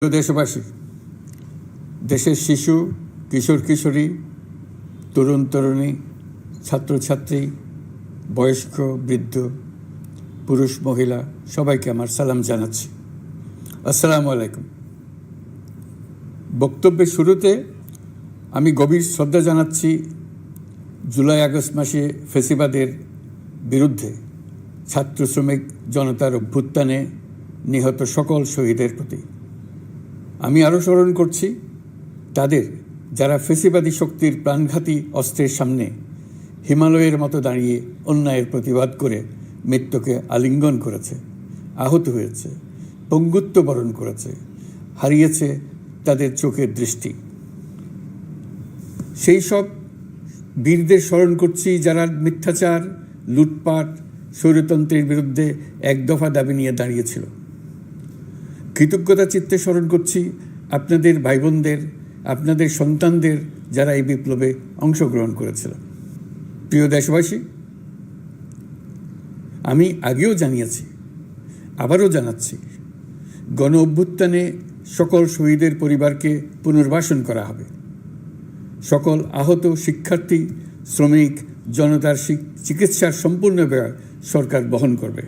প্রিয় দেশবাসী, দেশের শিশু, কিশোর কিশোরী, তরুণ তরুণী, ছাত্রছাত্রী, বয়স্ক বৃদ্ধ, পুরুষ মহিলা সবাইকে আমার সালাম জানাচ্ছি। আসসালামু আলাইকুম। বক্তব্যের শুরুতে আমি গভীর শ্রদ্ধা জানাচ্ছি জুলাই আগস্ট মাসে ফ্যাসিবাদের বিরুদ্ধে ছাত্র শ্রমিক জনতার অভ্যুত্থানে নিহত সকল শহীদের প্রতি। আমি আরও স্মরণ করছি তাদের যারা ফ্যাসিবাদী শক্তির প্রাণঘাতী অস্ত্রের সামনে হিমালয়ের মতো দাঁড়িয়ে অন্যায়ের প্রতিবাদ করে মৃত্যুকে আলিঙ্গন করেছে, আহত হয়েছে, পঙ্গুত্ব বরণ করেছে, হারিয়েছে তাদের চোখের দৃষ্টি। সেই সব বীরদের স্মরণ করছি যারা মিথ্যাচার, লুটপাট, স্বৈরতন্ত্রের বিরুদ্ধে এক দফা দাবি নিয়ে দাঁড়িয়েছিল। কৃতজ্ঞতা চিত্তে স্মরণ করছি আপনাদের ভাই বোনদের, আপনাদের সন্তানদের যারা এই বিপ্লবে অংশগ্রহণ করেছিল। প্রিয় দেশবাসী, আমি আগেও জানিয়েছি, আবারও জানাচ্ছি, গণ অভ্যুত্থানে সকল শহীদের পরিবারকে পুনর্বাসন করা হবে। সকল আহত শিক্ষার্থী, শ্রমিক জনতার চিকিৎসার সম্পূর্ণ ব্যয় সরকার বহন করবে।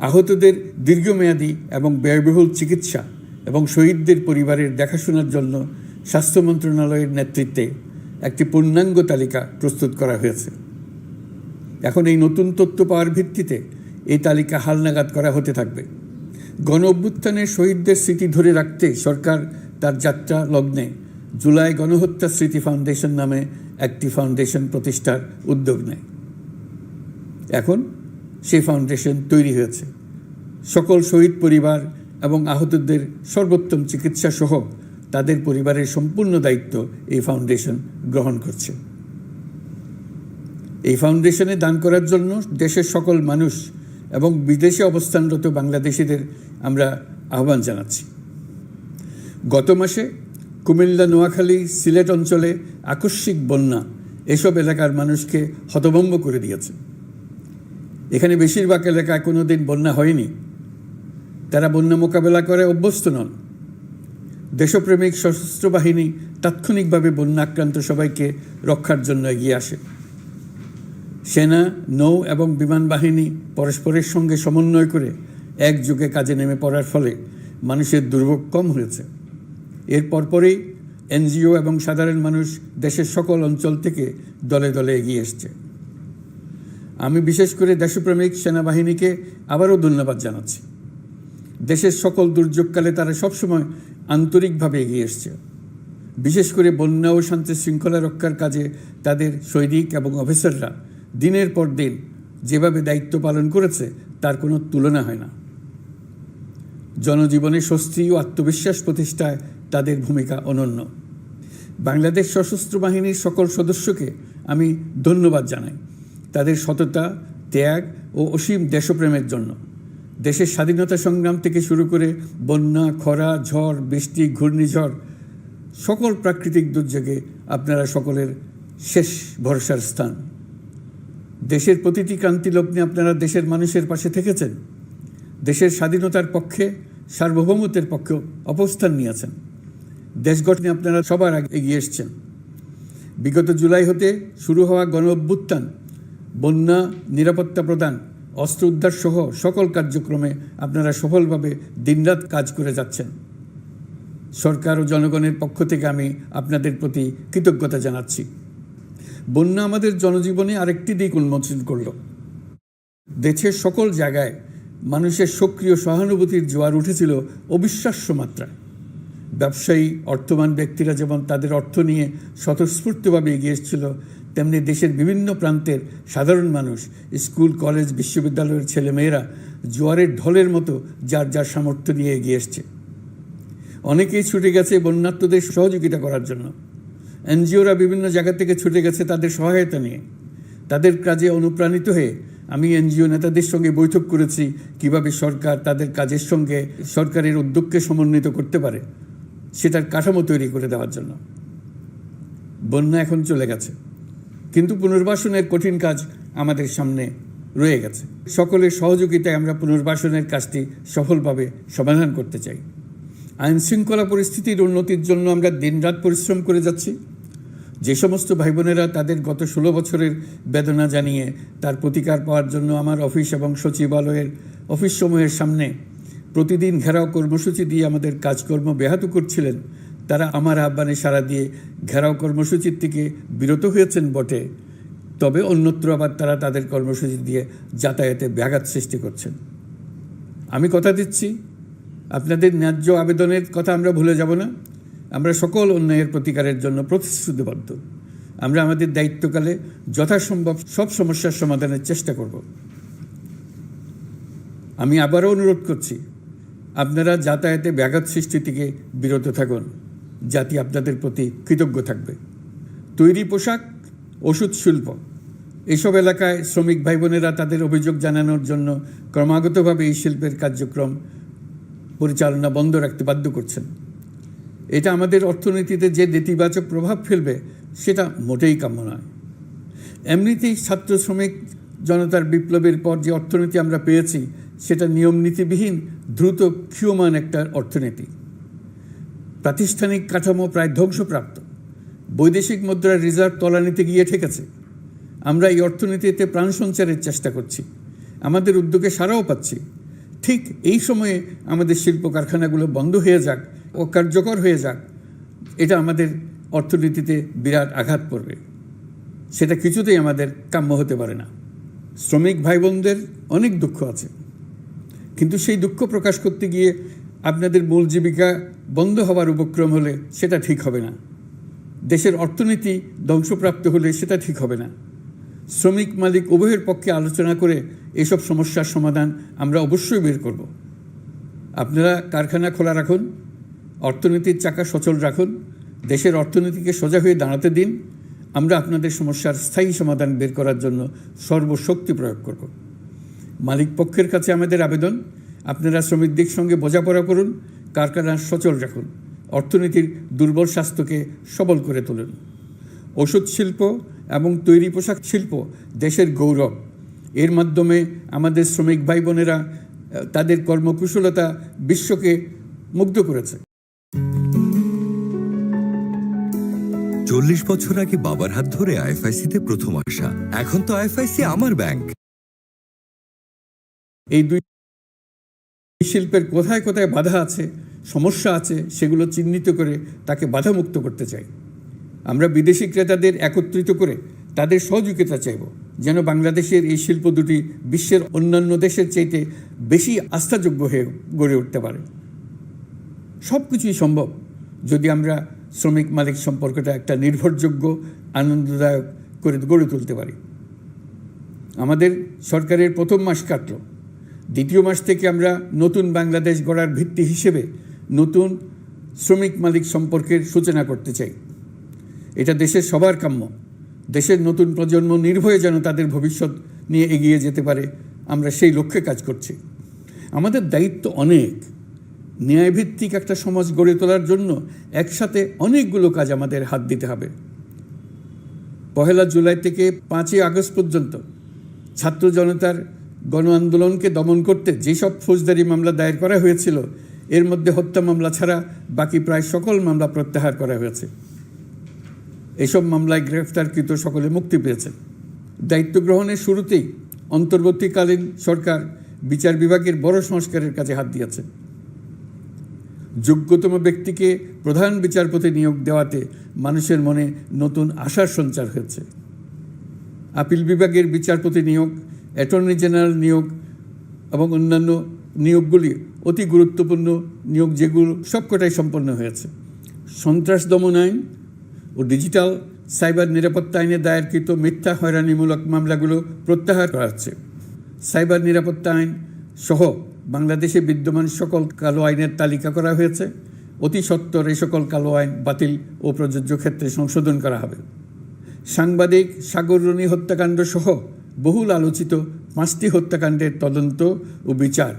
আহতদের দীর্ঘমেয়াদী এবং ব্যয়বহুল চিকিৎসা এবং শহীদদের পরিবারের দেখাশোনার জন্য স্বাস্থ্য মন্ত্রণালয়ের নেতৃত্বে একটি পূর্ণাঙ্গ তালিকা প্রস্তুত করা হয়েছে। এখন এই নতুন তথ্য পাওয়ার ভিত্তিতে এই তালিকা হালনাগাদ করা হতে থাকবে। গণ অভ্যুত্থানের শহীদদের স্মৃতি ধরে রাখতে সরকার তার যাত্রা লগ্নে জুলাই গণহত্যা স্মৃতি ফাউন্ডেশন নামে একটি ফাউন্ডেশন প্রতিষ্ঠার উদ্যোগ নেয়। এখন সেই ফাউন্ডেশন তৈরি হয়েছে। সকল শহীদ পরিবার এবং আহতদের সর্বোত্তম চিকিৎসা সহ তাদের পরিবারের সম্পূর্ণ দায়িত্ব এই ফাউন্ডেশন গ্রহণ করছে। এই ফাউন্ডেশনে দান করার জন্য দেশের সকল মানুষ এবং বিদেশে অবস্থানরত বাংলাদেশিদের আমরা আহ্বান জানাচ্ছি। গত মাসে কুমিল্লা, নোয়াখালী, সিলেট অঞ্চলে আকস্মিক বন্যা এসব এলাকার মানুষকে হতভম্ব করে দিয়েছে। এখানে বেশিরভাগ এলাকায় কোনো দিন বন্যা হয়নি। তারা বন্যা মোকাবেলা করে অভ্যস্ত নন। দেশপ্রেমিক সশস্ত্র বাহিনী তাৎক্ষণিকভাবে বন্যা আক্রান্ত সবাইকে রক্ষার জন্য এগিয়ে আসে। সেনা, নৌ এবং বিমান বাহিনী পরস্পরের সঙ্গে সমন্বয় করে একযোগে কাজে নেমে পড়ার ফলে মানুষের দুর্ভোগ কম হয়েছে। এর পরপরই এনজিও এবং সাধারণ মানুষ দেশের সকল অঞ্চল থেকে দলে দলে এগিয়ে এসছে। আমি বিশেষ করে দেশপ্রেমিক সেনাবাহিনীকে আবারও ধন্যবাদ জানাচ্ছি। দেশের সকল দুর্যোগকালে তারা সবসময় আন্তরিকভাবে এগিয়ে এসছে। বিশেষ করে বন্যা ও শান্তি শৃঙ্খলা রক্ষার কাজে তাদের সৈনিক এবং অফিসাররা দিনের পর দিন যেভাবে দায়িত্ব পালন করেছে তার কোনো তুলনা হয় না। জনজীবনে স্বস্তি ও আত্মবিশ্বাস প্রতিষ্ঠায় তাদের ভূমিকা অনন্য। বাংলাদেশ সশস্ত্র বাহিনীর সকল সদস্যকে আমি ধন্যবাদ জানাই তাদের সততা, ত্যাগ ও অসীম দেশপ্রেমের জন্য। দেশের স্বাধীনতা সংগ্রাম থেকে শুরু করে বন্যা, খরা, ঝড়, বৃষ্টি, ঘূর্ণিঝড়, সকল প্রাকৃতিক দুর্যোগে আপনারা সকলের শেষ ভরসার স্থান। দেশের প্রতিটি ক্রান্তি লগ্নে আপনারা দেশের মানুষের পাশে থেকেছেন। দেশের স্বাধীনতার পক্ষে, সার্বভৌমত্বের পক্ষে অবস্থান নিয়েছেন। দেশ গঠনে আপনারা সবার আগে এগিয়ে এসছেন। বিগত জুলাই হতে শুরু হওয়া গণ অভ্যুত্থান, বন্যা, নিরাপত্তা প্রদান, অস্ত্র উদ্ধার সহ সকল কার্যক্রমে আপনারা সফলভাবে দিনরাত কাজ করে যাচ্ছেন। সরকার ও জনগণের পক্ষ থেকে আমি আপনাদের প্রতি কৃতজ্ঞতা জানাচ্ছি। বন্যা আমাদের জনজীবনে আরেকটি দিক উন্মোচন করল। দেশের সকল জায়গায় মানুষের সক্রিয় সহানুভূতির জোয়ার উঠেছিল অবিশ্বাস্য মাত্রায়। ব্যবসায়ী, অর্থবান ব্যক্তিরা যেমন তাদের অর্থ নিয়ে স্বতঃস্ফূর্তভাবে এগিয়ে এসেছিল, তেমনি দেশের বিভিন্ন প্রান্তের সাধারণ মানুষ, স্কুল, কলেজ, বিশ্ববিদ্যালয়ের ছেলেমেয়েরা জোয়ারের ঢলের মতো যার যার সামর্থ্য নিয়ে এগিয়ে এসছে। অনেকেই ছুটে গেছে বন্যার্তদের সহযোগিতা করার জন্য। এনজিওরা বিভিন্ন জায়গা থেকে ছুটে গেছে তাদের সহায়তা নিয়ে। তাদের কাজে অনুপ্রাণিত হয়ে আমি এনজিও নেতাদের সঙ্গে বৈঠক করেছি কিভাবে সরকার তাদের কাজের সঙ্গে সরকারের উদ্যোগকে সমন্বিত করতে পারে, সেটার কাঠামো তৈরি করে দেওয়ার জন্য। বন্যা এখন চলে গেছে, কিন্তু পুনর্বাসনের কঠিন কাজ আমাদের সামনে রয়ে গেছে। সকলের সহযোগিতায় আমরা পুনর্বাসনের কাজটি সফলভাবে সমাধান করতে চাই। আইন শৃঙ্খলা পরিস্থিতির উন্নতির জন্য আমরা দিনরাত পরিশ্রম করে যাচ্ছি। যে সমস্ত ভাই বোনেরা তাদের গত 16 বছরের বেদনা জানিয়ে তার প্রতিকার পাওয়ার জন্য আমার অফিস এবং সচিবালয়ের অফিসসমূহের সামনে প্রতিদিন ঘেরাও কর্মসূচি দিয়ে আমাদের কাজকর্ম ব্যাহত করছিলেন, তারা আমার আহ্বানে সাড়া দিয়ে ঘেরাও কর্মসূচির থেকে বিরত হয়েছেন বটে, তবে অন্যত্র আবার তারা তাদের কর্মসূচি দিয়ে যাতায়াতে ব্যাঘাত সৃষ্টি করছেন। আমি কথা দিচ্ছি, আপনাদের ন্যায্য আবেদনের কথা আমরা ভুলে যাব না। আমরা সকল অন্যায়ের প্রতিকারের জন্য প্রতিশ্রুতিবদ্ধ। আমরা আমাদের দায়িত্বকালে যথাসম্ভব সব সমস্যার সমাধানের চেষ্টা করব। আমি আবারও অনুরোধ করছি, আপনারা যাতায়াতে ব্যাঘাত সৃষ্টি থেকে বিরত থাকুন। জাতি আপনাদের প্রতি কৃতজ্ঞ থাকবে। তৈরি পোশাক, ওষুধ শিল্প, এসব এলাকায় শ্রমিক ভাই বোনেরা তাদের অভিযোগ জানানোর জন্য ক্রমাগতভাবে এই শিল্পের কার্যক্রম পরিচালনা বন্ধ রাখতে বাধ্য করছেন। এটা আমাদের অর্থনীতিতে যে নেতিবাচক প্রভাব ফেলবে সেটা মোটেই কাম্য নয়। এমনিতেই ছাত্র শ্রমিক জনতার বিপ্লবের পর যে অর্থনীতি আমরা পেয়েছি সেটা নিয়মনীতিবিহীন দ্রুত ক্ষীয়মান একটা অর্থনীতি। প্রাতিষ্ঠানিক কাঠামো প্রায় ধ্বংসপ্রাপ্ত। বৈদেশিক মুদ্রার রিজার্ভ তলানিতে গিয়ে ঠেকেছে। আমরা এই অর্থনীতিতে প্রাণ সঞ্চারের চেষ্টা করছি, আমাদের উদ্যোগে সাড়াও পাচ্ছি। ঠিক এই সময়ে আমাদের শিল্প কারখানাগুলো বন্ধ হয়ে যাক, অকার্যকর হয়ে যাক, এটা আমাদের অর্থনীতিতে বিরাট আঘাত পড়বে। সেটা কিছুতেই আমাদের কাম্য হতে পারে না। শ্রমিক ভাই বোনদের অনেক দুঃখ আছে, কিন্তু সেই দুঃখ প্রকাশ করতে গিয়ে আপনাদের মূল জীবিকা বন্ধ হওয়ার উপক্রম হলে সেটা ঠিক হবে না। দেশের অর্থনীতি ধ্বংসপ্রাপ্ত হলে সেটা ঠিক হবে না। শ্রমিক মালিক উভয়ের পক্ষে আলোচনা করে এসব সমস্যার সমাধান আমরা অবশ্যই বের করব। আপনারা কারখানা খোলা রাখুন, অর্থনীতির চাকা সচল রাখুন, দেশের অর্থনীতিকে সোজা হয়ে দাঁড়াতে দিন। আমরা আপনাদের সমস্যার স্থায়ী সমাধান বের করার জন্য সর্বশক্তি প্রয়োগ করব। মালিক পক্ষের কাছে আমাদের আবেদন, আপনারা শ্রমিকদের সঙ্গে বোঝাপড়া করুন, কারখানা সচল রাখুন, অর্থনীতির দুর্বল স্বাস্থ্যকে সবল করে তুলুন। ওষুধ শিল্প এবং তৈরি পোশাক শিল্প দেশের গৌরব। এর মাধ্যমে আমাদের শ্রমিক ভাই বোনেরা তাদের কর্মকুশলতা বিশ্বকে মুগ্ধ করেছে। 40 বছর আগে বাবার হাত ধরে আইএফআইসিতে প্রথম আসা, এখন তো আইএফআইসি আমার ব্যাংক। এই দুই শিল্পের কোথায় কোথায় বাধা আছে, সমস্যা আছে, সেগুলো চিহ্নিত করে তাকে বাধামুক্ত করতে চাই। আমরা বিদেশি ক্রেতাদের একত্রিত করে তাদের সহযোগিতা চাইব, যেন বাংলাদেশের এই শিল্প দুটি বিশ্বের অন্যান্য দেশের চাইতে বেশি আস্থাযোগ্য হয়ে গড়ে উঠতে পারে। সব কিছুই সম্ভব যদি আমরা শ্রমিক মালিক সম্পর্কটা একটা নির্ভরযোগ্য, আনন্দদায়ক করে গড়ে তুলতে পারি। আমাদের সরকারের প্রথম মাস কাটল, দ্বিতীয় মাস থেকে আমরা নতুন বাংলাদেশ গড়ার ভিত্তি হিসেবে নতুন শ্রমিক মালিক সম্পর্কের সূচনা করতে চাই। এটা দেশের সবার কাম্য। দেশের নতুন প্রজন্ম নির্ভয়ে যেন তাদের ভবিষ্যৎ নিয়ে এগিয়ে যেতে পারে, আমরা সেই লক্ষ্যে কাজ করছি। আমাদের দায়িত্ব অনেক। ন্যায়ভিত্তিক একটা সমাজ গড়ে তোলার জন্য একসাথে অনেকগুলো কাজ আমাদের হাত দিতে হবে। 1 জুলাই থেকে 5 আগস্ট পর্যন্ত ছাত্র জনতার গণ আন্দোলনকে দমন করতে যেসব ফৌজদারি মামলা দায়ের করা হয়েছিল, এর মধ্যে হত্যা মামলা ছাড়া বাকি প্রায় সকল মামলা প্রত্যাহার করা হয়েছে। এসব মামলায় গ্রেফতারকৃত সকলে মুক্তি পেয়েছে। দায়িত্ব গ্রহণের শুরুতেই অন্তর্বর্তীকালীন সরকার বিচার বিভাগের বড় সংস্কারের কাজে হাত দিয়েছে। যোগ্যতম ব্যক্তিকে প্রধান বিচারপতি নিয়োগ দেওয়াতে মানুষের মনে নতুন আশার সঞ্চার হয়েছে। আপিল বিভাগের বিচারপতি নিয়োগ, অ্যাটর্নি জেনারেল নিয়োগ এবং অন্যান্য নিয়োগগুলি অতি গুরুত্বপূর্ণ নিয়োগ, যেগুলো সবকটাই সম্পন্ন হয়েছে। সন্ত্রাস দমন আইন ও ডিজিটাল সাইবার নিরাপত্তা আইনে দায়েরকৃত মিথ্যা হয়রানিমূলক মামলাগুলো প্রত্যাহার করা হচ্ছে। সাইবার নিরাপত্তা আইন সহ বাংলাদেশে বিদ্যমান সকল কালো আইনের তালিকা করা হয়েছে। অতি সত্বর এই সকল কালো আইন বাতিল ও প্রযোজ্য ক্ষেত্রে সংশোধন করা হবে। সাংবাদিক সাগর রনি হত্যাকাণ্ড সহ বহুল আলোচিত 5টি হত্যাকাণ্ডের তদন্ত ও বিচার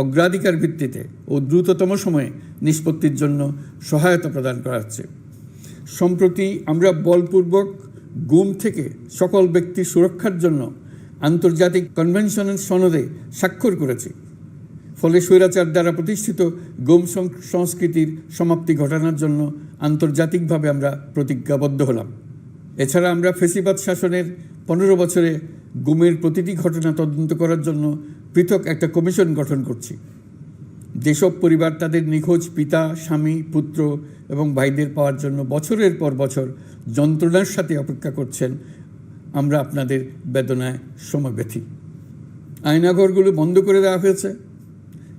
অগ্রাধিকার ভিত্তিতে ও দ্রুততম সময়ে নিষ্পত্তির জন্য সহায়তা প্রদান করা হচ্ছে। সম্প্রতি আমরা বলপূর্বক গুম থেকে সকল ব্যক্তির সুরক্ষার জন্য আন্তর্জাতিক কনভেনশনের সনদে স্বাক্ষর করেছি। ফলে স্বৈরাচার দ্বারা প্রতিষ্ঠিত গুম সংস্কৃতির সমাপ্তি ঘটানোর জন্য আন্তর্জাতিকভাবে আমরা প্রতিজ্ঞাবদ্ধ হলাম। এছাড়া আমরা ফ্যাসিবাদ শাসনের 15 বছরে গুমের প্রতিটি ঘটনা তদন্ত করার জন্য পৃথক একটা কমিশন গঠন করছি। যেসব পরিবার তাদের নিখোঁজ পিতা, স্বামী, পুত্র এবং ভাইদের পাওয়ার জন্য বছরের পর বছর যন্ত্রণার সাথে অপেক্ষা করছেন, আমরা আপনাদের বেদনায় সমব্যথী। আয়নাঘরগুলো বন্ধ করে দেওয়া হয়েছে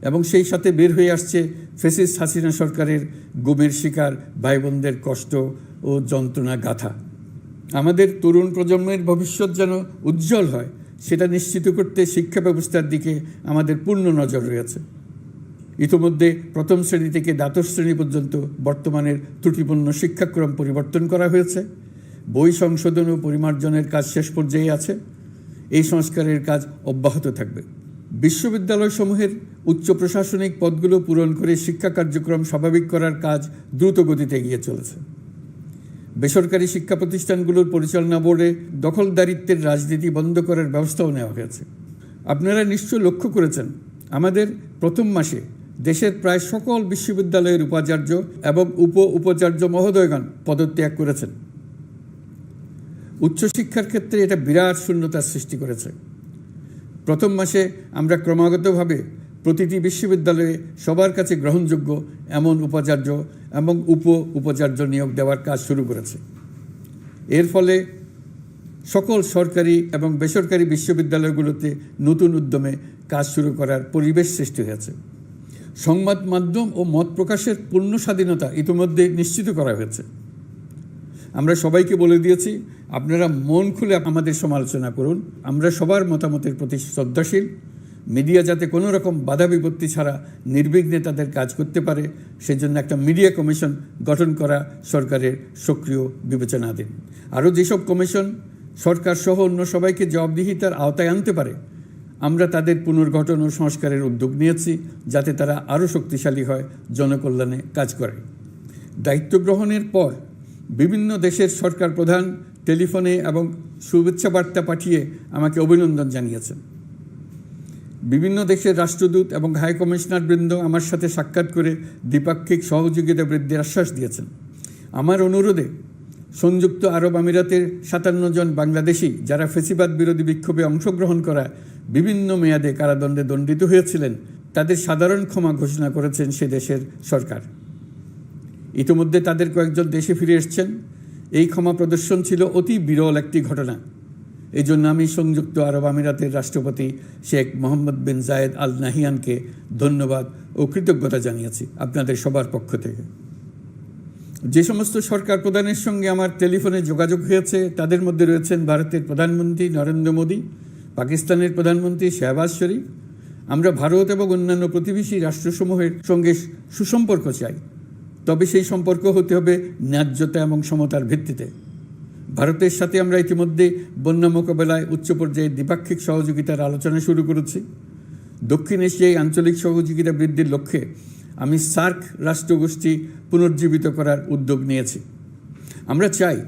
এবং সেই সাথে বের হয়ে আসছে ফ্যাসিস্ট হাসিনা সরকারের গুমের শিকার ভাই বোনদের কষ্ট ও যন্ত্রণা গাথা। আমাদের তরুণ প্রজন্মের ভবিষ্যৎ যেন উজ্জ্বল হয়, সেটা নিশ্চিত করতে শিক্ষা ব্যবস্থার দিকে আমাদের পূর্ণ নজর রয়েছে। ইতিমধ্যে প্রথম শ্রেণী থেকে দ্বাদশ শ্রেণী পর্যন্ত বর্তমানের ত্রুটিপূর্ণ শিক্ষাক্রম পরিবর্তন করা হয়েছে। বই সংশোধন ও পরিমার্জনের কাজ শেষ পর্যায়ে আছে। এই সংস্কারের কাজ অব্যাহত থাকবে। বিশ্ববিদ্যালয়সমূহের উচ্চ প্রশাসনিক পদগুলো পূরণ করে শিক্ষা কার্যক্রম স্বাভাবিক করার কাজ দ্রুত গতিতে এগিয়ে চলেছে। বেসরকারি শিক্ষা প্রতিষ্ঠানগুলোর পরিচালনা বোর্ডে দখলদারিত্বের রাজনীতি বন্ধ করার ব্যবস্থাও নেওয়া হয়েছে। আপনারা নিশ্চয় লক্ষ্য করেছেন, আমাদের প্রথম মাসে দেশের প্রায় সকল বিশ্ববিদ্যালয়ের উপাচার্য এবং উপাচার্য মহোদয়গণ পদত্যাগ করেছেন। উচ্চশিক্ষার ক্ষেত্রে এটা বিরাট শূন্যতার সৃষ্টি করেছে। প্রথম মাসে আমরা ক্রমাগতভাবে প্রতিটি বিশ্ববিদ্যালয়ে সবার কাছে গ্রহণযোগ্য এমন উপাচার্য এবং উপাচার্য নিয়োগ দেওয়ার কাজ শুরু করেছে। এর ফলে সকল সরকারি এবং বেসরকারি বিশ্ববিদ্যালয়গুলোতে নতুন উদ্যমে কাজ শুরু করার পরিবেশ সৃষ্টি হয়েছে। সংবাদ মাধ্যম ও মত প্রকাশের পূর্ণ স্বাধীনতা ইতিমধ্যে নিশ্চিত করা হয়েছে। আমরা সবাইকে বলে দিয়েছি, আপনারা মন খুলে আমাদের সমালোচনা করুন, আমরা সবার মতামতের প্রতি শ্রদ্ধাশীল। মিডিয়া যাতে কোনো রকম বাধা বিপত্তি ছাড়া নির্বিঘ্নে তাদের কাজ করতে পারে, সেজন্য একটা মিডিয়া কমিশন গঠন করা সরকারের সক্রিয় বিবেচনাধীন। আরও যেসব কমিশন সরকার সহ অন্য সবাইকে জবাবদিহিতার আওতায় আনতে পারে, আমরা তাদের পুনর্গঠন ও সংস্কারের উদ্যোগ নিয়েছি, যাতে তারা আরও শক্তিশালী হয়, জনকল্যাণে কাজ করে। দায়িত্ব গ্রহণের পর বিভিন্ন দেশের সরকার প্রধান টেলিফোনে এবং শুভেচ্ছা বার্তা পাঠিয়ে আমাকে অভিনন্দন জানিয়েছেন। বিভিন্ন দেশের রাষ্ট্রদূত এবং হাই কমিশনারবৃন্দ আমার সাথে সাক্ষাৎ করে দ্বিপাক্ষিক সহযোগিতা বৃদ্ধির আশ্বাস দিয়েছেন। আমার অনুরোধে সংযুক্ত আরব আমিরাতের 57 জন বাংলাদেশি যারা ফ্যাসিবাদ বিরোধী বিক্ষোভে অংশগ্রহণ করা বিভিন্ন মেয়াদে কারাদণ্ডে দণ্ডিত হয়েছিলেন, তাদের সাধারণ ক্ষমা ঘোষণা করেছেন সে দেশের সরকার। ইতিমধ্যে তাদের কয়েকজন দেশে ফিরে এসেছেন। এই ক্ষমা প্রদর্শন ছিল অতি বিরল একটি ঘটনা। এই জন্য আমি সংযুক্ত আরব আমিরাতের রাষ্ট্রপতি শেখ মোহাম্মদ বিন জায়েদ আল নাহিয়ানকে ধন্যবাদ ও কৃতজ্ঞতা জানিয়েছি আপনাদের সবার পক্ষ থেকে। যে সমস্ত সরকার প্রধানের সঙ্গে আমার টেলিফোনে যোগাযোগ হয়েছে, তাদের মধ্যে রয়েছেন ভারতের প্রধানমন্ত্রী নরেন্দ্র মোদী, পাকিস্তানের প্রধানমন্ত্রী শাহবাজ শরীফ। আমরা ভারত এবং অন্যান্য প্রতিবেশী রাষ্ট্রসমূহের সঙ্গে সুসম্পর্ক চাই, তবে সেই সম্পর্ক হতে হবে ন্যায্যতা এবং সমতার ভিত্তিতে। ভারতের সাথে আমরা ইতিমধ্যে বন্যা মোকাবেলায় উচ্চ পর্যায়ে দ্বিপাক্ষিক সহযোগিতার আলোচনা শুরু করেছি। দক্ষিণ এশিয়ায় আঞ্চলিক সহযোগিতা বৃদ্ধির লক্ষ্যে আমি সার্ক রাষ্ট্রগোষ্ঠী পুনর্জীবিত করার উদ্যোগ নিয়েছি। আমরা চাই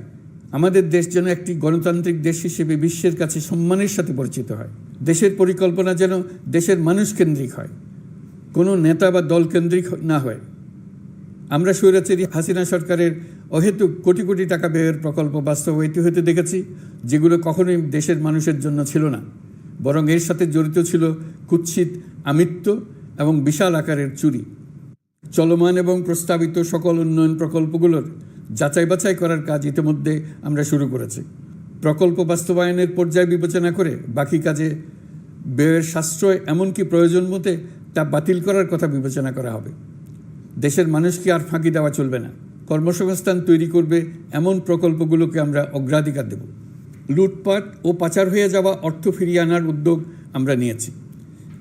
আমাদের দেশ যেন একটি গণতান্ত্রিক দেশ হিসেবে বিশ্বের কাছে সম্মানের সাথে পরিচিত হয়। দেশের পরিকল্পনা যেন দেশের মানুষকেন্দ্রিক হয়, কোনো নেতা বা দলকেন্দ্রিক না হয়। আমরা স্বৈরাচারী হাসিনা সরকারের অহেতুক কোটি কোটি টাকা ব্যয়ের প্রকল্প বাস্তবায়িত হতে দেখেছি, যেগুলো কখনোই দেশের মানুষের জন্য ছিল না, বরং এর সাথে জড়িত ছিল কুৎসিত আমিত্ব এবং বিশাল আকারের চুরি। চলমান এবং প্রস্তাবিত সকল উন্নয়ন প্রকল্পগুলোর যাচাই বাছাই করার কাজ ইতিমধ্যে আমরা শুরু করেছি। প্রকল্প বাস্তবায়নের পর্যায় বিবেচনা করে বাকি কাজে ব্যয়ের সাশ্রয় এমনকি প্রয়োজন মতে তা বাতিল করার কথা বিবেচনা করা হবে। দেশের মানুষকে আর ফাঁকি দেওয়া চলবে না। কর্মসংস্থান তৈরি করবে এমন প্রকল্পগুলোকে আমরা অগ্রাধিকার দেব। লুটপাট ও পাচার হয়ে যাওয়া অর্থ ফিরিয়ে আনার উদ্যোগ আমরা নিয়েছি।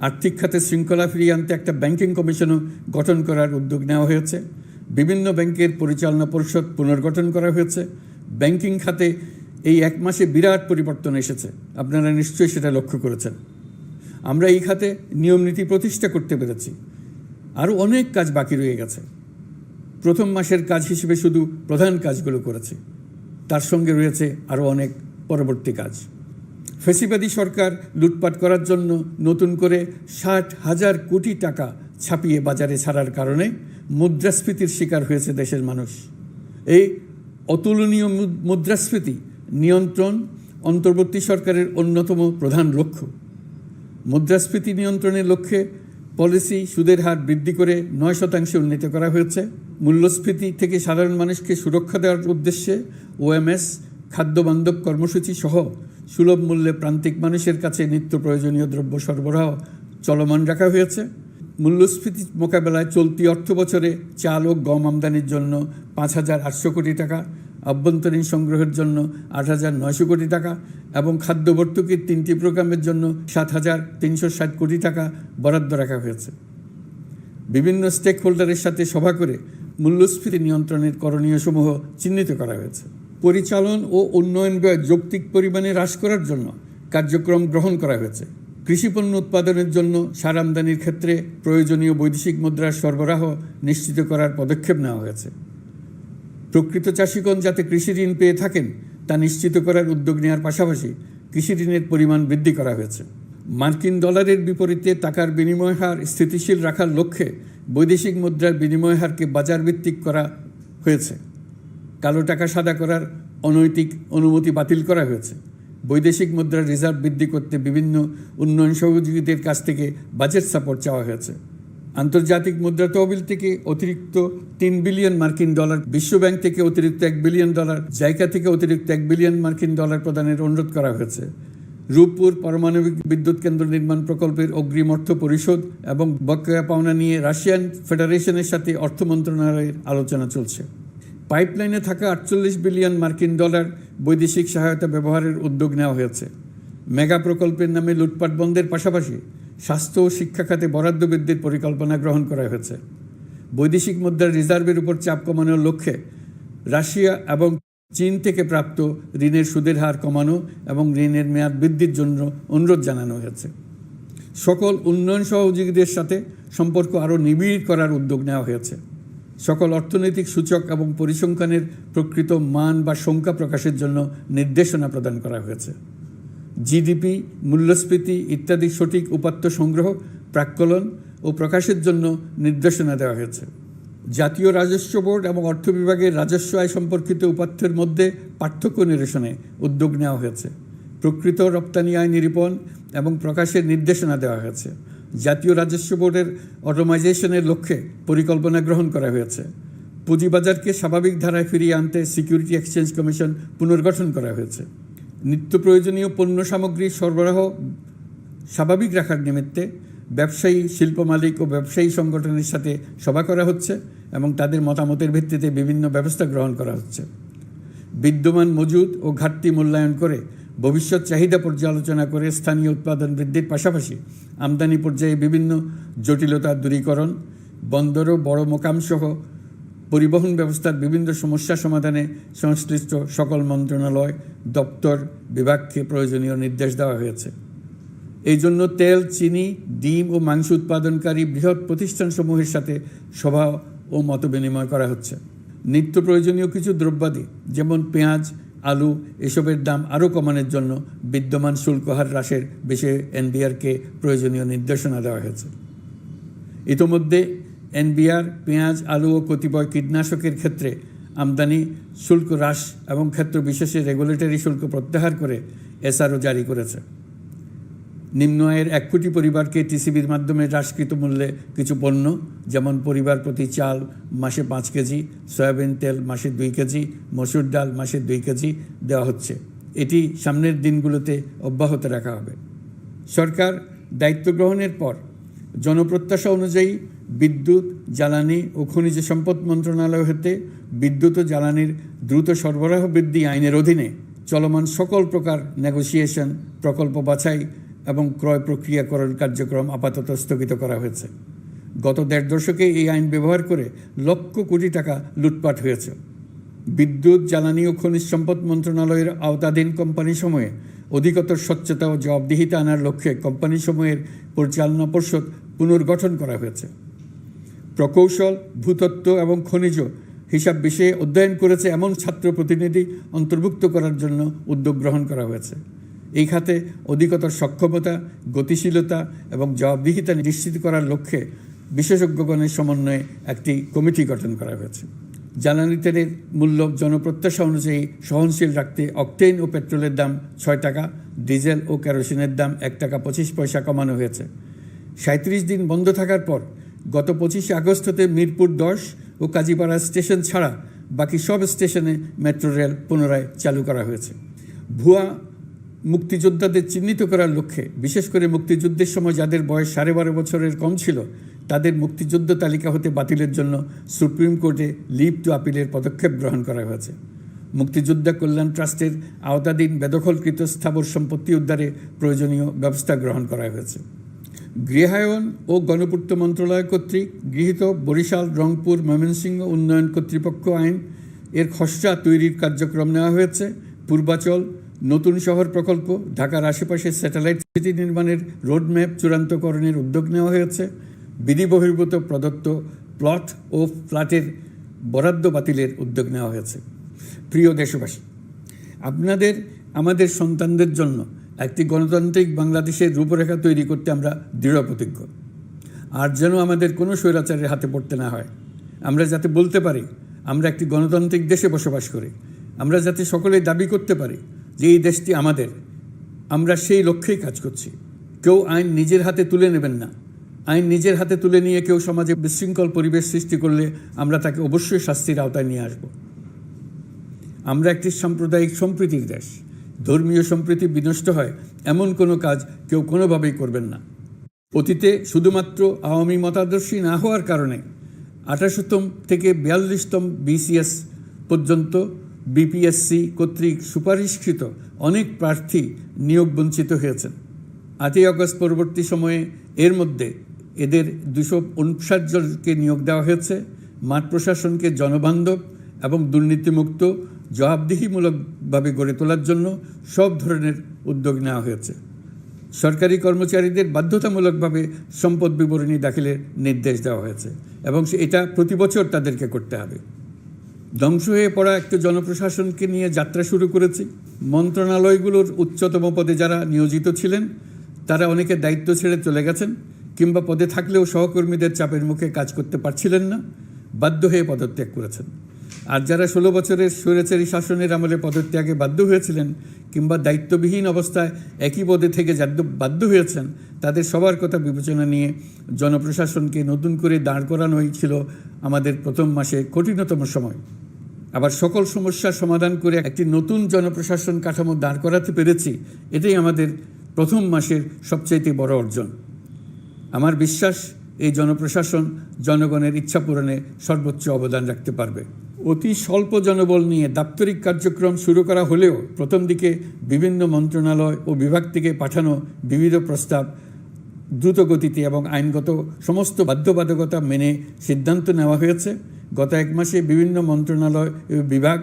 আর্থিক খাতে শৃঙ্খলা ফিরিয়ে আনতে একটা ব্যাংকিং কমিশনও গঠন করার উদ্যোগ নেওয়া হয়েছে। বিভিন্ন ব্যাংকের পরিচালনা পরিষদ পুনর্গঠন করা হয়েছে। ব্যাংকিং খাতে এই 1 মাসে বিরাট পরিবর্তন এসেছে, আপনারা নিশ্চয়ই সেটা লক্ষ্য করেছেন। আমরা এই খাতে নিয়মনীতি প্রতিষ্ঠা করতে পেরেছি। আরও অনেক কাজ বাকি রয়ে গেছে। প্রথম মাসের কাজ হিসেবে শুধু প্রধান কাজগুলো করেছি, তার সঙ্গে রয়েছে আরও অনেক পরবর্তী কাজ। ফ্যাসিবাদী সরকার লুটপাট করার জন্য নতুন করে 60,000 কোটি টাকা ছাপিয়ে বাজারে ছাড়ার কারণে মুদ্রাস্ফীতির শিকার হয়েছে দেশের মানুষ। এই অতুলনীয় মুদ্রাস্ফীতি নিয়ন্ত্রণ অন্তর্বর্তী সরকারের অন্যতম প্রধান লক্ষ্য। মুদ্রাস্ফীতি নিয়ন্ত্রণের লক্ষ্যে পলিসি সুদের হার বৃদ্ধি করে 9% উন্নীত করা হয়েছে। মূল্যস্ফীতি থেকে সাধারণ মানুষকে সুরক্ষা দেওয়ার উদ্দেশ্যে ওএমএস খাদ্যবান্ধব কর্মসূচি সহ সুলভ মূল্যে প্রান্তিক মানুষের কাছে নিত্য প্রয়োজনীয় দ্রব্য সরবরাহ চলমান রাখা হয়েছে। মূল্যস্ফীতি মোকাবেলায় চলতি অর্থ বছরে চাল ও গম আমদানির জন্য 5,800 কোটি টাকা, আভ্যন্তরীণ সংগ্রহের জন্য 8,900 কোটি টাকা এবং খাদ্য ভর্তুকির 3টি প্রোগ্রামের জন্য 7,360 কোটি টাকা বরাদ্দ রাখা হয়েছে। বিভিন্ন স্টেক হোল্ডারের সাথে সভা করে মূল্যস্ফীতি নিয়ন্ত্রণের করণীয়সমূহ চিহ্নিত করা হয়েছে। পরিচালন ও উন্নয়ন ব্যয় যৌক্তিক পরিমাণে হ্রাস করার জন্য কার্যক্রম গ্রহণ করা হয়েছে। কৃষিপণ্য উৎপাদনের জন্য সার আমদানির ক্ষেত্রে প্রয়োজনীয় বৈদেশিক মুদ্রার সরবরাহ নিশ্চিত করার পদক্ষেপ নেওয়া হয়েছে। প্রকৃত চাষিগণ যাতে কৃষি ঋণ পেয়ে থাকেন তা নিশ্চিত করার উদ্যোগ নেওয়ার পাশাপাশি কৃষি ঋণের পরিমাণ বৃদ্ধি করা হয়েছে। মার্কিন ডলারের বিপরীতে টাকার বিনিময় হার স্থিতিশীল রাখার লক্ষ্যে বৈদেশিক মুদ্রার বিনিময় হারকে বাজার ভিত্তিক করা হয়েছে। কালো টাকা সাদা করার অনৈতিক অনুমতি বাতিল করা হয়েছে। বৈদেশিক মুদ্রার রিজার্ভ বৃদ্ধি করতে বিভিন্ন উন্নয়ন সহযোগীদের কাছ থেকে বাজেট সাপোর্ট চাওয়া হয়েছে। আন্তর্জাতিক মুদ্রা তহবিল থেকে অতিরিক্ত 3 বিলিয়ন মার্কিন ডলার, বিশ্বব্যাংক থেকে অতিরিক্ত 1 বিলিয়ন ডলার, জাইকা থেকে অতিরিক্ত 1 বিলিয়ন মার্কিন ডলার প্রদানের অনুরোধ করা হয়েছে। রূপপুর পারমাণবিক বিদ্যুৎ কেন্দ্র নির্মাণ প্রকল্পের অগ্রিম অর্থ পরিশোধ এবং বকেয়া পাওনা নিয়ে রাশিয়ান ফেডারেশনের সাথে অর্থ মন্ত্রণালয়ের আলোচনা চলছে। পাইপলাইনে থাকা 48 বিলিয়ন মার্কিন ডলার বৈদেশিক সহায়তা ব্যবহারের উদ্যোগ নেওয়া হয়েছে। মেগা প্রকল্পের নামে লুটপাট বন্ধের পাশাপাশি স্বাস্থ্য ও শিক্ষা খাতে বরাদ্দ বৃদ্ধির পরিকল্পনা গ্রহণ করা হয়েছে। বৈদেশিক মুদ্রার রিজার্ভের উপর চাপ কমানোর লক্ষ্যে রাশিয়া এবং চীন থেকে প্রাপ্ত ঋণের সুদের হার কমানো এবং ঋণের মেয়াদ বৃদ্ধির জন্য অনুরোধ জানানো হয়েছে। সকল উন্নয়ন সহযোগীদের সাথে সম্পর্ক আরও নিবিড় করার উদ্যোগ নেওয়া হয়েছে। সকল অর্থনৈতিক সূচক এবং পরিসংখ্যানের প্রকৃত মান বা সংখ্যা প্রকাশের জন্য নির্দেশনা প্রদান করা হয়েছে। জিডিপি, মূল্যস্ফীতি ইত্যাদি সঠিক উপাত্ত সংগ্রহ, প্রাক্কলন ও প্রকাশের জন্য নির্দেশনা দেওয়া হয়েছে। জাতীয় রাজস্ব বোর্ড এবং অর্থ বিভাগের রাজস্ব আয় সম্পর্কিত উপাত্তের মধ্যে পার্থক্য নিরসনে উদ্যোগ নেওয়া হয়েছে। প্রকৃত রপ্তানি আয় নিরূপণ এবং প্রকাশের নির্দেশনা দেওয়া হয়েছে। জাতীয় রাজস্ব বোর্ডের অটোমাইজেশনের লক্ষ্যে পরিকল্পনা গ্রহণ করা হয়েছে। পুঁজিবাজারকে স্বাভাবিক ধারায় ফিরিয়ে আনতে সিকিউরিটি এক্সচেঞ্জ কমিশন পুনর্গঠন করা হয়েছে। নিত্য প্রয়োজনীয় পণ্য সামগ্রীর সরবরাহ স্বাভাবিক রাখার নিমিত্তে ব্যবসায়ী, শিল্প মালিক ও ব্যবসায়ী সংগঠনের সাথে সভা করা হচ্ছে এবং তাদের মতামতের ভিত্তিতে বিভিন্ন ব্যবস্থা গ্রহণ করা হচ্ছে। বিদ্যমান মজুদ ও ঘাটতি মূল্যায়ন করে ভবিষ্যৎ চাহিদা পর্যালোচনা করে স্থানীয় উৎপাদন বৃদ্ধির পাশাপাশি আমদানি পর্যায়ে বিভিন্ন জটিলতা দূরীকরণ, বন্দর ও বড় মোকামসহ পরিবহন ব্যবস্থার বিভিন্ন সমস্যা সমাধানে সংশ্লিষ্ট সকল মন্ত্রণালয়, দপ্তর, বিভাগকে প্রয়োজনীয় নির্দেশ দেওয়া হয়েছে। এই জন্য তেল, চিনি, ডিম ও মাংস উৎপাদনকারী বৃহৎ প্রতিষ্ঠানসমূহের সাথে সভা ও মতবিনিময় করা হচ্ছে। নিত্য প্রয়োজনীয় কিছু দ্রব্যাদি যেমন পেঁয়াজ, আলু এসবের দাম আরও কমানোর জন্য বিদ্যমান শুল্ক হার হ্রাসের বিষয়ে এনবিআরকে প্রয়োজনীয় নির্দেশনা দেওয়া হয়েছে। ইতোমধ্যে এনবিআর পেঁয়াজ, আলু ও কতিপয় কীটনাশকের ক্ষেত্রে আমদানি শুল্ক হ্রাস এবং ক্ষেত্র বিশেষে রেগুলেটরি শুল্ক প্রত্যাহার করে এসআরও জারি করেছে। নিম্ন আয়ের 1 কোটি পরিবারকে টিসিবির মাধ্যমে হ্রাসকৃত মূল্যে কিছু পণ্য যেমন পরিবার প্রতি চাল মাসে 5 কেজি, সয়াবিন তেল মাসে 2 কেজি, মসুর ডাল মাসে 2 কেজি দেওয়া হচ্ছে। এটি সামনের দিনগুলোতে অব্যাহত রাখা হবে। সরকার দায়িত্ব গ্রহণের পর জনপ্রত্যাশা অনুযায়ী বিদ্যুৎ, জ্বালানি ও খনিজ সম্পদ মন্ত্রণালয় হতে বিদ্যুৎ ও জ্বালানির দ্রুত সরবরাহ বৃদ্ধি আইনের অধীনে চলমান সকল প্রকার নেগোসিয়েশন, প্রকল্প বাছাই এবং ক্রয় প্রক্রিয়াকরণ কার্যক্রম আপাতত স্থগিত করা হয়েছে। গত 1.5 দশকে এই আইন ব্যবহার করে লক্ষ কোটি টাকা লুটপাট হয়েছে। বিদ্যুৎ, জ্বালানি ও খনিজ সম্পদ মন্ত্রণালয়ের আওতাধীন কোম্পানিসমূহে অধিকতর স্বচ্ছতা ও জবাবদিহিতা আনার লক্ষ্যে কোম্পানিসমূহের পরিচালনা পর্ষদ পুনর্গঠন করা হয়েছে। প্রকৌশল, ভূতত্ত্ব এবং খনিজ হিসাব বিষয়ে অধ্যয়ন করেছে এমন ছাত্র প্রতিনিধি অন্তর্ভুক্ত করার জন্য উদ্যোগ গ্রহণ করা হয়েছে। এই খাতে অধিকতর সক্ষমতা, গতিশীলতা এবং জবাবদিহিতা নিশ্চিত করার লক্ষ্যে বিশেষজ্ঞগণের সমন্বয়ে একটি কমিটি গঠন করা হয়েছে। জ্বালানি তেলের মূল্য জনপ্রত্যাশা অনুযায়ী সহনশীল রাখতে অকটেন ও পেট্রোলের দাম 6 টাকা, ডিজেল ও কেরোসিনের দাম 1 টাকা 25 পয়সা কমানো হয়েছে। 37 দিন বন্ধ থাকার পর গত 25 আগস্ট হতে মিরপুর 10 ও কাজীপাড়া স্টেশন ছাড়া বাকি সব স্টেশনে মেট্রো রেল পুনরায় চালু করা হয়েছে। ভুয়া মুক্তিযোদ্ধাদের চিহ্নিত করার লক্ষ্যে বিশেষ করে মুক্তিযুদ্ধের সময় যাদের বয়স 12.5 বছরের কম ছিল তাদের মুক্তিযুদ্ধ তালিকা হতে বাতিলের জন্য সুপ্রিম কোর্টে লিভ টু আপিলের পদক্ষেপ গ্রহণ করা হয়েছে। মুক্তিযোদ্ধা কল্যাণ ট্রাস্টের আওতাধীন বেদখলকৃত স্থাবর সম্পত্তি উদ্ধারে প্রয়োজনীয় ব্যবস্থা গ্রহণ করা হয়েছে। গৃহায়ন ও গণপূর্ত মন্ত্রণালয় কর্তৃক গৃহীত বরিশাল, রংপুর, ময়মনসিংহ উন্নয়ন কর্তৃপক্ষ আইন এর খসড়া তৈরির কার্যক্রম নেওয়া হয়েছে। পূর্বাচল নতুন শহর প্রকল্প, ঢাকার আশেপাশে স্যাটেলাইট সিটি নির্মাণের রোডম্যাপ চূড়ান্তকরণের উদ্যোগ নেওয়া হয়েছে। বিধি বহির্ভূত প্রদত্ত প্লট ও ফ্ল্যাটের বরাদ্দ বাতিলের উদ্যোগ নেওয়া হয়েছে। প্রিয় দেশবাসী, আপনাদের আমাদের সন্তানদের জন্য একটি গণতান্ত্রিক বাংলাদেশের রূপরেখা তৈরি করতে আমরা দৃঢ় প্রতিজ্ঞ। আর যেন আমাদের কোনো স্বৈরাচারের হাতে পড়তে না হয়। আমরা যাতে বলতে পারি আমরা একটি গণতান্ত্রিক দেশে বসবাস করি, আমরা যাতে সকলেই দাবি করতে পারি যে এই দেশটি আমাদের, আমরা সেই লক্ষ্যেই কাজ করছি। কেউ আইন নিজের হাতে তুলে নেবেন না। আইন নিজের হাতে তুলে নিয়ে কেউ সমাজে বিশৃঙ্খল পরিবেশ সৃষ্টি করলে আমরা তাকে অবশ্যই শাস্তির আওতায় নিয়ে আসব। আমরা একটি সাম্প্রদায়িক সম্প্রীতির দেশ। ধর্মীয় সম্প্রীতি বিনষ্ট হয় এমন কোনো কাজ কেউ কোনোভাবেই করবেন না। অতীতে শুধুমাত্র আওয়ামী মতাদর্শী না হওয়ার কারণে 28তম থেকে 42তম BCS পর্যন্ত BPSC কর্তৃক সুপারিশকৃত অনেক প্রার্থী নিয়োগ বঞ্চিত হয়েছেন। 8ই আগস্ট পরবর্তী সময়ে এর মধ্যে এদের 259 জনকে নিয়োগ দেওয়া হয়েছে। মাঠ প্রশাসনকে জনবান্ধব এবং দুর্নীতিমুক্ত জবাবদিহিমূলকভাবে গড়ে তোলার জন্য সব ধরনের উদ্যোগ নেওয়া হয়েছে। সরকারি কর্মচারীদের বাধ্যতামূলকভাবে সম্পদ বিবরণী দাখিলের নির্দেশ দেওয়া হয়েছে এবং এটা প্রতি বছর তাদেরকে করতে হবে। ধ্বংস হয়ে পড়া একটা জনপ্রশাসনকে নিয়ে যাত্রা শুরু করেছি। মন্ত্রণালয়গুলোর উচ্চতম পদে যারা নিয়োজিত ছিলেন তারা অনেকে দায়িত্ব ছেড়ে চলে গেছেন, কিংবা পদে থাকলেও সহকর্মীদের চাপের মুখে কাজ করতে পারছিলেন না, বাধ্য হয়ে পদত্যাগ করেছেন। আর যারা 16 বছরের স্বৈরাচারী শাসনের আমলে পদত্যাগে বাধ্য হয়েছিলেন কিংবা দায়িত্ববিহীন অবস্থায় একই পদে থেকে বাধ্য হয়েছেন, তাদের সবার কথা বিবেচনা নিয়ে জনপ্রশাসনকে নতুন করে দাঁড় করানোই ছিল আমাদের প্রথম মাসে কঠিনতম সময়। আবার সকল সমস্যার সমাধান করে একটি নতুন জনপ্রশাসন কাঠামো দাঁড় করাতে পেরেছি, এটাই আমাদের প্রথম মাসের সবচাইতে বড় অর্জন। আমার বিশ্বাস এই জনপ্রশাসন জনগণের ইচ্ছা পূরণে সর্বোচ্চ অবদান রাখতে পারবে। অতি স্বল্প জনবল নিয়ে দাপ্তরিক কার্যক্রম শুরু করা হলেও প্রথম দিকে বিভিন্ন মন্ত্রণালয় ও বিভাগ থেকে পাঠানো বিবিধ প্রস্তাব দ্রুত গতিতে এবং আইনগত সমস্ত বাধ্যবাধকতা মেনে সিদ্ধান্ত নেওয়া হয়েছে। গত 1 মাসে বিভিন্ন মন্ত্রণালয় ও বিভাগ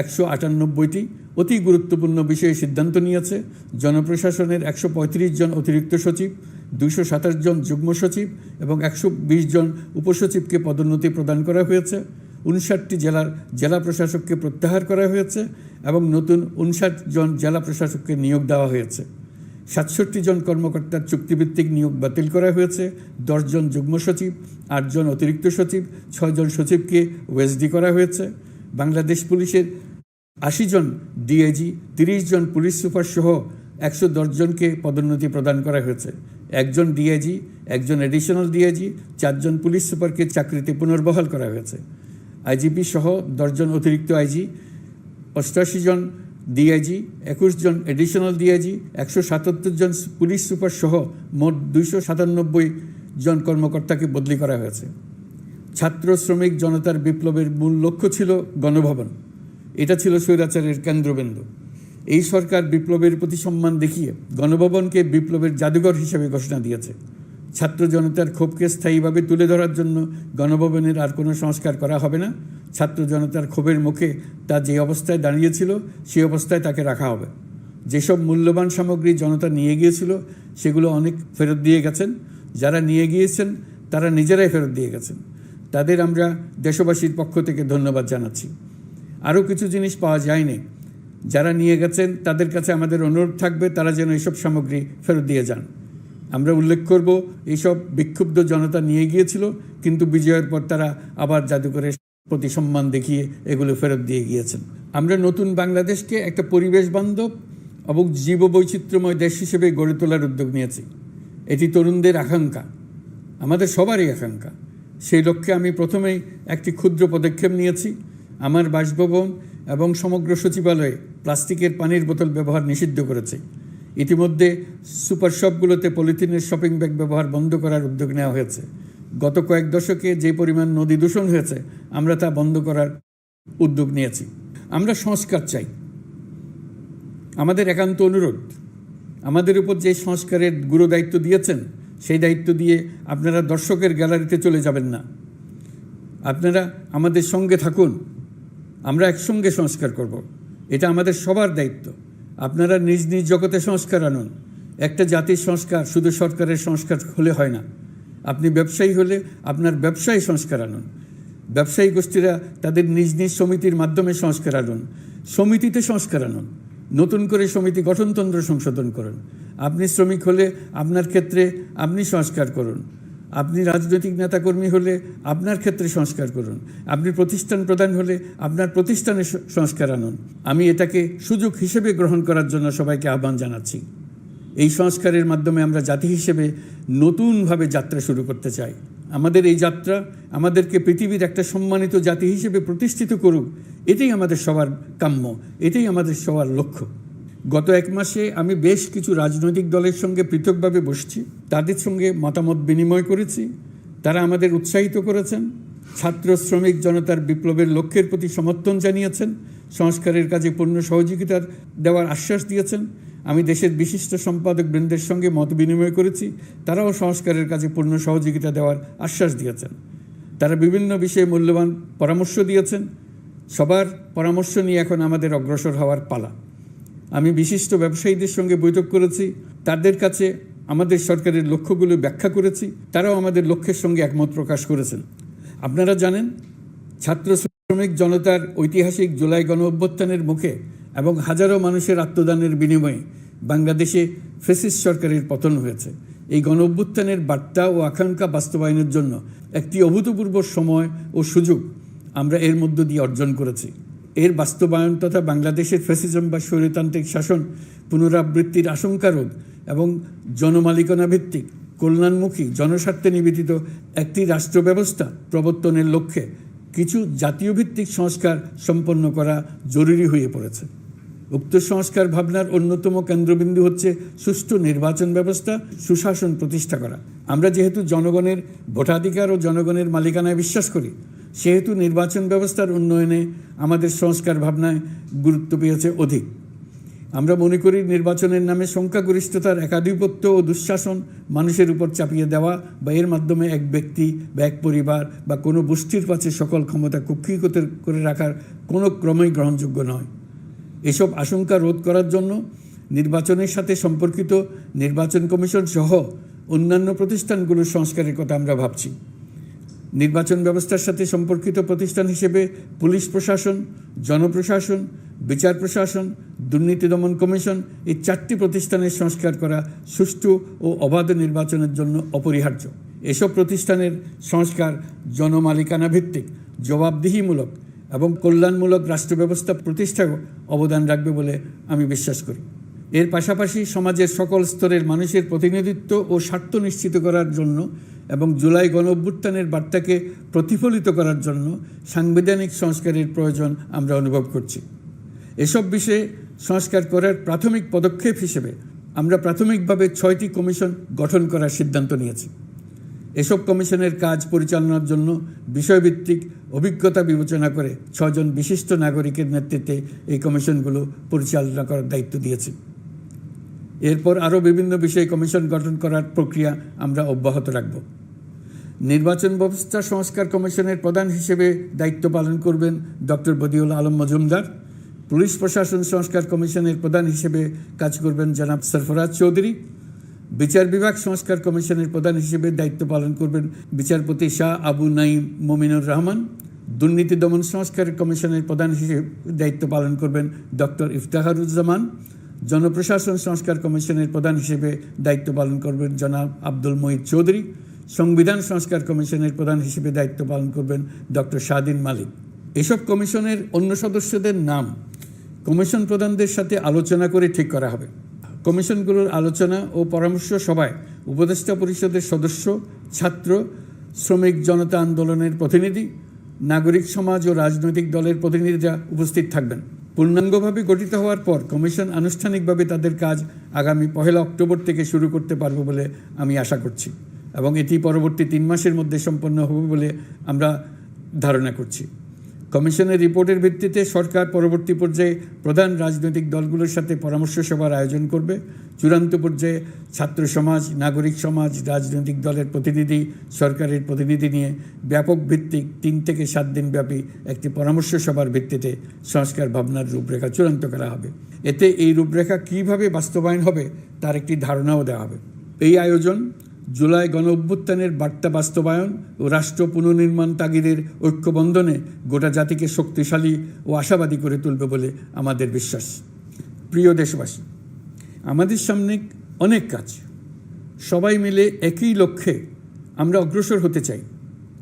198টি অতি গুরুত্বপূর্ণ বিষয়ে সিদ্ধান্ত নিয়েছে। জনপ্রশাসনের 135 জন অতিরিক্ত সচিব, 227 জন যুগ্ম সচিব এবং 120 জন উপসচিবকে পদোন্নতি প্রদান করা হয়েছে। 59টি জেলার জেলা প্রশাসককে প্রত্যাহার করা হয়েছে এবং নতুন 59 জন জেলা প্রশাসককে নিয়োগ দেওয়া হয়েছে। 67 জন কর্মকর্তার চুক্তিভিত্তিক নিয়োগ বাতিল করা হয়েছে। 10 জন যুগ্ম সচিব, 8 জন অতিরিক্ত সচিব, 6 জন সচিবকে ওএসডি করা হয়েছে। বাংলাদেশ পুলিশের 80 জন ডিআইজি, 30 জন পুলিশ সুপার সহ 110 জনকে পদোন্নতি প্রদান করা হয়েছে। 1 জন ডিআইজি, 1 জন অ্যাডিশনাল ডিআইজি, 4 জন পুলিশ সুপারকে চাকরিতে পুনর্বহাল করা হয়েছে। আইজিপি সহ 10 জন অতিরিক্ত আইজি, 88 জন ডিআইজি, 21 জন অ্যাডিশনাল ডিআইজি, 177 জন পুলিশ সুপার সহ মোট 297 জন কর্মকর্তাকে বদলি করা হয়েছে। ছাত্র শ্রমিক জনতার বিপ্লবের মূল লক্ষ্য ছিল গণভবন। এটা ছিল স্বৈরাচারের কেন্দ্রবিন্দু। এই সরকার বিপ্লবের প্রতি সম্মান দেখিয়ে গণভবনকে বিপ্লবের জাদুঘর হিসেবে ঘোষণা দিয়েছে। ছাত্র জনতার ক্ষোভকে স্থায়ীভাবে তুলে ধরার জন্য গণভবনের আর কোনো সংস্কার করা হবে না। ছাত্র জনতার ক্ষোভের মুখে তা যে অবস্থায় দাঁড়িয়েছিল সেই অবস্থায় তাকে রাখা হবে। যেসব মূল্যবান সামগ্রী জনতা নিয়ে গিয়েছিল সেগুলো অনেক ফেরত দিয়ে গেছেন। যারা নিয়ে গিয়েছেন তারা নিজেরাই ফেরত দিয়ে গেছেন। তাদের আমরা দেশবাসীর পক্ষ থেকে ধন্যবাদ জানাচ্ছি। আরও কিছু জিনিস পাওয়া যায়নি, যারা নিয়ে গেছেন তাদের কাছে আমাদের অনুরোধ থাকবে তারা যেন এইসব সামগ্রী ফেরত দিয়ে যান। আমরা উল্লেখ করব এইসব বিক্ষুব্ধ জনতা নিয়ে গিয়েছিল, কিন্তু বিজয়ের পর তারা আবার জাদুঘরের প্রতি সম্মান দেখিয়ে এগুলো ফেরত দিয়ে গিয়েছেন। আমরা নতুন বাংলাদেশকে একটা পরিবেশ বান্ধব এবং জীববৈচিত্র্যময় দেশ হিসেবে গড়ে তোলার উদ্যোগ নিয়েছি। এটি তরুণদের আকাঙ্ক্ষা, আমাদের সবারই আকাঙ্ক্ষা। সেই লক্ষ্যে আমি প্রথমেই একটি ক্ষুদ্র পদক্ষেপ নিয়েছি। আমার বাসভবন এবং সমগ্র সচিবালয়ে প্লাস্টিকের পানির বোতল ব্যবহার নিষিদ্ধ করেছে। ইতিমধ্যে সুপার শপগুলোতে পলিথিনের শপিং ব্যাগ ব্যবহার বন্ধ করার উদ্যোগ নেওয়া হয়েছে। গত কয়েক দশকে যে পরিমাণ নদী দূষণ হয়েছে, আমরা তা বন্ধ করার উদ্যোগ নিয়েছি। আমরা সংস্কার চাই। আমাদের একান্ত অনুরোধ, আমাদের উপর যে সংস্কারের গুরু দায়িত্ব দিয়েছেন, সেই দায়িত্ব দিয়ে আপনারা দর্শকের গ্যালারিতে চলে যাবেন না। আপনারা আমাদের সঙ্গে থাকুন, আমরা একসঙ্গে সংস্কার করব। এটা আমাদের সবার দায়িত্ব। আপনারা নিজ নিজ জগতে সংস্কার আনুন। একটা জাতির সংস্কার শুধু সরকারের সংস্কার হলে হয় না। আপনি ব্যবসায়ী হলে আপনার ব্যবসায়ী সংস্কার আনুন। ব্যবসায়ী গোষ্ঠীরা তাদের নিজ নিজ সমিতির মাধ্যমে সংস্কার আনুন। সমিতিতে সংস্কার আনুন। নতুন করে সমিতি গঠনতন্ত্র সংশোধন করুন। আপনি শ্রমিক হলে আপনার ক্ষেত্রে আপনি সংস্কার করুন। আপনি রাজনৈতিক নেতাকর্মী হলে আপনার ক্ষেত্রে সংস্কার করুন। আপনি প্রতিষ্ঠান প্রধান হলে আপনার প্রতিষ্ঠানে সংস্কার আনুন। আমি এটাকে সুযোগ হিসেবে গ্রহণ করার জন্য সবাইকে আহ্বান জানাচ্ছি। এই সংস্কারের মাধ্যমে আমরা জাতি হিসেবে নতুনভাবে যাত্রা শুরু করতে চাই। আমাদের এই যাত্রা আমাদেরকে পৃথিবীর একটা সম্মানিত জাতি হিসেবে প্রতিষ্ঠিত করুক, এটাই আমাদের সবার কাম্য, এটাই আমাদের সবার লক্ষ্য। গত এক মাসে আমি বেশ কিছু রাজনৈতিক দলের সঙ্গে পৃথকভাবে বসছি, তাদের সঙ্গে মতামত বিনিময় করেছি। তারা আমাদের উৎসাহিত করেছেন, ছাত্র শ্রমিক জনতার বিপ্লবের লক্ষ্যের প্রতি সমর্থন জানিয়েছেন, সংস্কারের কাজে পূর্ণ সহযোগিতা দেওয়ার আশ্বাস দিয়েছেন। আমি দেশের বিশিষ্ট সম্পাদক বৃন্দের সঙ্গে মত বিনিময় করেছি, তারাও সংস্কারের কাজে পূর্ণ সহযোগিতা দেওয়ার আশ্বাস দিয়েছেন। তারা বিভিন্ন বিষয়ে মূল্যবান পরামর্শ দিয়েছেন। সবার পরামর্শ নিয়ে এখন আমাদের অগ্রসর হওয়ার পালা। আমি বিশিষ্ট ব্যবসায়ীদের সঙ্গে বৈঠক করেছি, তাদের কাছে আমাদের সরকারের লক্ষ্যগুলো ব্যাখ্যা করেছি, তারাও আমাদের লক্ষ্যের সঙ্গে একমত প্রকাশ করেছেন। আপনারা জানেন, ছাত্র শ্রমিক জনতার ঐতিহাসিক জুলাই গণ অভ্যুত্থানের মুখে এবং হাজারো মানুষের আত্মদানের বিনিময়ে বাংলাদেশে ফ্যাসিস্ট সরকারের পতন হয়েছে। এই গণ অভ্যুত্থানের বার্তা ও আকাঙ্ক্ষা বাস্তবায়নের জন্য একটি অভূতপূর্ব সময় ও সুযোগ আমরা এর মধ্য দিয়ে অর্জন করেছি। এর বাস্তবায়ন তথা বাংলাদেশের ফ্যাসিজম বা স্বৈরতান্ত্রিক শাসন পুনরাবৃত্তির আশঙ্কা রোধ এবং জনমালিকানা ভিত্তিক কল্যাণমুখী জনস্বার্থে নিবেদিত একটি রাষ্ট্র ব্যবস্থা প্রবর্তনের লক্ষ্যে কিছু জাতীয় ভিত্তিক সংস্কার সম্পন্ন করা জরুরি হয়ে পড়েছে। উক্ত সংস্কার ভাবনার অন্যতম কেন্দ্রবিন্দু হচ্ছে সুষ্ঠু নির্বাচন ব্যবস্থা, সুশাসন প্রতিষ্ঠা করা। আমরা যেহেতু জনগণের ভোটাধিকার ও জনগণের মালিকানায় বিশ্বাস করি, সেহেতু নির্বাচন ব্যবস্থার উন্নয়নে আমাদের সংস্কার ভাবনায় গুরুত্ব পেয়েছে অধিক। আমরা মনে করি নির্বাচনের নামে সংখ্যাগরিষ্ঠতার একাধিপত্য ও দুঃশাসন মানুষের উপর চাপিয়ে দেওয়া বা এর মাধ্যমে এক ব্যক্তি বা এক পরিবার বা কোনো গোষ্ঠীর কাছে সকল ক্ষমতা কুক্ষিগত করে রাখার কোনো ক্রমেই গ্রহণযোগ্য নয়। এসব আশঙ্কা রোধ করার জন্য নির্বাচনের সাথে সম্পর্কিত নির্বাচন কমিশন সহ অন্যান্য প্রতিষ্ঠানগুলোর সংস্কারের কথা আমরা ভাবছি। নির্বাচন ব্যবস্থার সাথে সম্পর্কিত প্রতিষ্ঠান হিসেবে পুলিশ প্রশাসন, জনপ্রশাসন, বিচার প্রশাসন, দুর্নীতি দমন কমিশন এই 4টি প্রতিষ্ঠানের সংস্কার করা সুষ্ঠু ও অবাধ নির্বাচনের জন্য অপরিহার্য। এসব প্রতিষ্ঠানের সংস্কার জনমালিকানা ভিত্তিক, জবাবদিহিমূলক এবং কল্যাণমূলক রাষ্ট্র ব্যবস্থা প্রতিষ্ঠায় অবদান রাখবে বলে আমি বিশ্বাস করি। এর পাশাপাশি সমাজের সকল স্তরের মানুষের প্রতিনিধিত্ব ও স্বার্থ নিশ্চিত করার জন্য এবং জুলাই গণ অভ্যুত্থানের বার্তাকে প্রতিফলিত করার জন্য সাংবিধানিক সংস্কারের প্রয়োজন আমরা অনুভব করছি। এসব বিষয়ে সংস্কার করার প্রাথমিক পদক্ষেপ হিসেবে আমরা প্রাথমিকভাবে 6টি কমিশন গঠন করার সিদ্ধান্ত নিয়েছি। এসব কমিশনের কাজ পরিচালনার জন্য বিষয়ভিত্তিক অভিজ্ঞতা বিবেচনা করে 6 জন বিশিষ্ট নাগরিকের নেতৃত্বে এই কমিশনগুলো পরিচালনা করার দায়িত্ব দিয়েছি। এরপর আরও বিভিন্ন বিষয়ে কমিশন গঠন করার প্রক্রিয়া আমরা অব্যাহত রাখব। নির্বাচন ব্যবস্থা সংস্কার কমিশনের প্রধান হিসেবে দায়িত্ব পালন করবেন ডক্টর বদিউল আলম মজুমদার। পুলিশ প্রশাসন সংস্কার কমিশনের প্রধান হিসেবে কাজ করবেন জনাব সরফরাজ চৌধুরী। বিচার বিভাগ সংস্কার কমিশনের প্রধান হিসেবে দায়িত্ব পালন করবেন বিচারপতি শাহ আবু নাঈম মমিনুর রহমান। দুর্নীতি দমন সংস্কার কমিশনের প্রধান হিসেবে দায়িত্ব পালন করবেন ডক্টর ইফতেখারুজ্জামান। জনপ্রশাসন সংস্কার কমিশনের প্রধান হিসেবে দায়িত্ব পালন করবেন জনাব আব্দুল মুহিত চৌধুরী। সংবিধান সংস্কার কমিশনের প্রধান হিসেবে দায়িত্ব পালন করবেন ডক্টর শাহদিন মালিক। এসব কমিশনের অন্য সদস্যদের নাম কমিশন প্রধানদের সাথে আলোচনা করে ঠিক করা হবে। কমিশনগুলোর আলোচনা ও পরামর্শ সভায় উপদেষ্টা পরিষদের সদস্য, ছাত্র, শ্রমিক জনতা আন্দোলনের প্রতিনিধি, নাগরিক সমাজ ও রাজনৈতিক দলের প্রতিনিধিরা উপস্থিত থাকবেন। পূর্ণাঙ্গভাবে গঠিত হওয়ার পর কমিশন আনুষ্ঠানিকভাবে তাদের কাজ আগামী 1 অক্টোবর থেকে শুরু করতে পারবে বলে আমি আশা করছি এবং এটি পরবর্তী 3 মাসের মধ্যে সম্পন্ন হবে বলে আমরা ধারণা করছি। কমিশনের রিপোর্টের ভিত্তিতে সরকার পরবর্তী পর্যায়ে প্রধান রাজনৈতিক দলগুলোর সাথে পরামর্শ সভার আয়োজন করবে। চূড়ান্ত পর্যায়ে ছাত্র সমাজ, নাগরিক সমাজ, রাজনৈতিক দলের প্রতিনিধি, সরকারের প্রতিনিধি নিয়ে ব্যাপক ভিত্তিক 3 থেকে 7 দিন ব্যাপী একটি পরামর্শ সভার ভিত্তিতে সংস্কার ভাবনার রূপরেখা চূড়ান্ত করা হবে। এতে এই রূপরেখা কীভাবে বাস্তবায়ন হবে তার একটি ধারণাও দেওয়া হবে। এই আয়োজন জুলাই গণঅভ্যুত্থানের বার্তা বাস্তবায়ন ও রাষ্ট্র পুনর্নির্মাণ তাগিদের ঐক্যবন্ধনে গোটা জাতিকে শক্তিশালী ও আশাবাদী করে তুলবে বলে আমাদের বিশ্বাস। প্রিয় দেশবাসী, আমাদের সামনে অনেক কাজ। সবাই মিলে একই লক্ষ্যে আমরা অগ্রসর হতে চাই।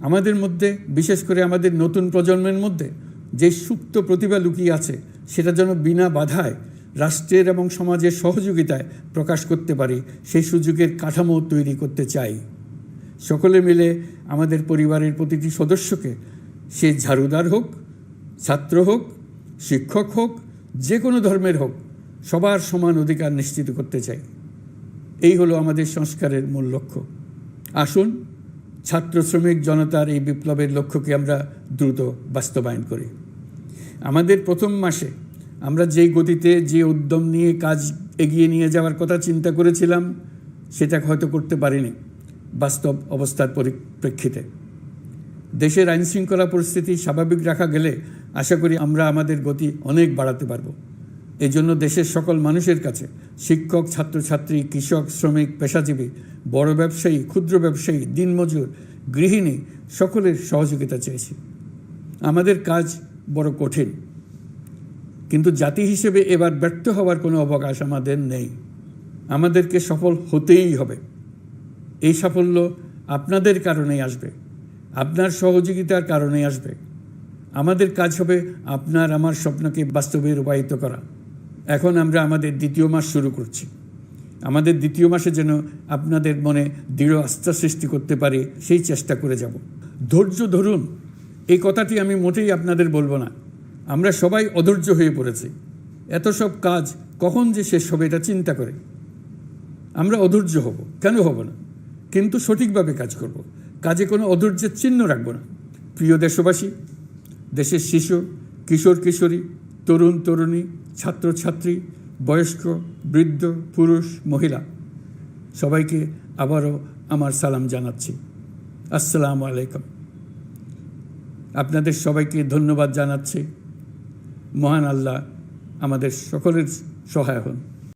আমাদের মধ্যে, বিশেষ করে আমাদের নতুন প্রজন্মের মধ্যে যে সুপ্ত প্রতিভা লুকিয়ে আছে সেটা যেন বিনা বাধায় রাষ্ট্রের এবং সমাজের সহযোগিতায় প্রকাশ করতে পারি, সেই সুযোগের কাঠামো তৈরি করতে চাই। সকলে মিলে আমাদের পরিবারের প্রতিটি সদস্যকে, সে ঝাড়ুদার হোক, ছাত্র হোক, শিক্ষক হোক, যে কোনো ধর্মের হোক, সবার সমান অধিকার নিশ্চিত করতে চাই। এই হলো আমাদের সংস্কারের মূল লক্ষ্য। আসুন ছাত্র শ্রমিক জনতার এই বিপ্লবের লক্ষ্যকে আমরা দ্রুত বাস্তবায়ন করি। আমাদের প্রথম মাসে আমরা যেই গতিতে, যে উদ্যম নিয়ে কাজ এগিয়ে নিয়ে যাওয়ার কথা চিন্তা করেছিলাম সেটা হয়তো করতে পারিনি বাস্তব অবস্থার পরিপ্রেক্ষিতে। দেশের আইনশৃঙ্খলা পরিস্থিতি স্বাভাবিক রাখা গেলে আশা করি আমরা আমাদের গতি অনেক বাড়াতে পারব। এই জন্য দেশের সকল মানুষের কাছে, শিক্ষক, ছাত্রছাত্রী, কৃষক, শ্রমিক, পেশাজীবী, বড় ব্যবসায়ী, ক্ষুদ্র ব্যবসায়ী, দিনমজুর, গৃহিণী, সকলের সহযোগিতা চেয়েছি। আমাদের কাজ বড় কঠিন, কিন্তু জাতি হিসেবে এবার ব্যর্থ হওয়ার কোনো অবকাশ আমাদের নেই। আমাদেরকে সফল হতেই হবে। এই সাফল্য আপনাদের কারণেই আসবে, আপনার সহযোগিতার কারণেই আসবে। আমাদের কাজ হবে আপনার আমার স্বপ্নকে বাস্তবে রূপায়িত করা। এখন আমরা আমাদের 2য় মাস শুরু করছি। আমাদের 2য় মাসে যেন আপনাদের মনে দৃঢ় আস্থা সৃষ্টি করতে পারি, সেই চেষ্টা করে যাব। ধৈর্য ধরুন, এই কথাটি আমি মোটেই আপনাদের বলবো না। আমরা সবাই অধৈর্য হয়ে পড়েছি। এত সব কাজ কখন যে শেষ হবে এটা চিন্তা করে আমরা অধৈর্য হব, কেন হব না? কিন্তু সঠিকভাবে কাজ করব, কাজে কোনো অধৈর্যের চিহ্ন রাখব না। প্রিয় দেশবাসী, দেশের শিশু, কিশোর কিশোরী, তরুণ তরুণী, ছাত্রছাত্রী, বয়স্ক, বৃদ্ধ, পুরুষ, মহিলা, সবাইকে আবারও আমার সালাম জানাচ্ছি। আসসালামু আলাইকুম। আপনাদের সবাইকে ধন্যবাদ জানাচ্ছি। মহান আল্লাহ আমাদের সকলের সহায় হন।